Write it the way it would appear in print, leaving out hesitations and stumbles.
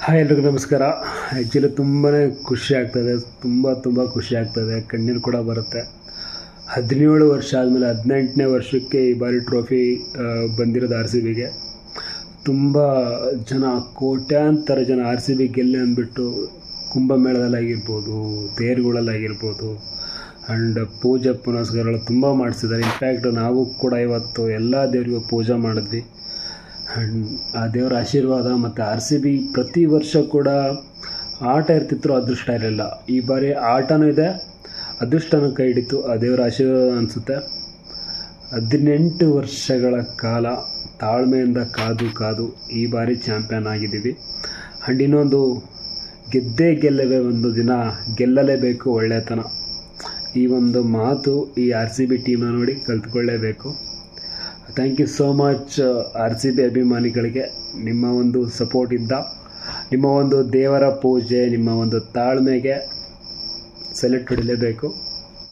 Hi ಎಲ್ರಿಗೂ ನಮಸ್ಕಾರ. Actually ತುಂಬಾ ಖುಷಿ ಆಗ್ತದೆ, ತುಂಬ ಖುಷಿ ಆಗ್ತದೆ, ಕಣ್ಣೀರು ಕೂಡ ಬರುತ್ತೆ. 17 ವರ್ಷ ಆದಮೇಲೆ 18ನೇ ವರ್ಷಕ್ಕೆ ಈ ಬಾರಿ ಟ್ರೋಫಿ ಬಂದಿರೋದು ಆರ್ ಸಿ ಬಿಗೆ. ತುಂಬ ಜನ, ಕೋಟ್ಯಾಂತರ ಜನ ಆರ್ ಸಿ ಬಿ ಗೆಲ್ಲಿ ಅಂದ್ಬಿಟ್ಟು ಕುಂಭಮೇಳದಲ್ಲಾಗಿರ್ಬೋದು, ತೇರುಗಳಲ್ಲಾಗಿರ್ಬೋದು ಆ್ಯಂಡ್ ಪೂಜೆ ಪುನಸ್ಕಾರಗಳು ತುಂಬ ಮಾಡಿಸಿದ್ದಾರೆ. ಇನ್ಫ್ಯಾಕ್ಟ್ ನಾವು ಕೂಡ ಇವತ್ತು ಎಲ್ಲ ದೇವರಿಗೂ ಪೂಜೆ ಮಾಡಿದ್ವಿ. ಆ್ಯಂಡ್ ಆ ದೇವರ ಆಶೀರ್ವಾದ ಮತ್ತು ಆರ್ ಸಿ ಬಿ ಪ್ರತಿ ವರ್ಷ ಕೂಡ ಆಟ ಇರ್ತಿದ್ರು, ಅದೃಷ್ಟ ಇರಲಿಲ್ಲ. ಈ ಬಾರಿ ಆಟನೂ ಇದೆ, ಅದೃಷ್ಟನೂ ಕೈ ಹಿಡಿತು, ಆ ದೇವರ ಆಶೀರ್ವಾದ ಅನಿಸುತ್ತೆ. 18 ವರ್ಷಗಳ ಕಾಲ ತಾಳ್ಮೆಯಿಂದ ಕಾದು ಈ ಬಾರಿ ಚಾಂಪಿಯನ್ ಆಗಿದ್ದೀವಿ. ಆ್ಯಂಡ್ ಇನ್ನೊಂದು, ಗೆಲ್ಲವೇ ಒಂದು ದಿನ ಗೆಲ್ಲಲೇಬೇಕು ಒಳ್ಳೆತನ. ಈ ಒಂದು ಮಾತು ಈ ಆರ್ ಸಿ ಬಿ ಟೀಮ್ನ ನೋಡಿ ಕಲ್ತ್ಕೊಳ್ಳೇಬೇಕು. Thank you so much R C B ಅಭಿಮಾನಿಗಳಿಗೆ. ನಿಮ್ಮ ಒಂದು ಸಪೋರ್ಟಿಂದ, ನಿಮ್ಮ ಒಂದು ದೇವರ ಪೂಜೆ, ನಿಮ್ಮ ಒಂದು ತಾಳ್ಮೆಗೆ ಸೆಲೆಕ್ಟ್ ಹೊಡಿಲೇಬೇಕು.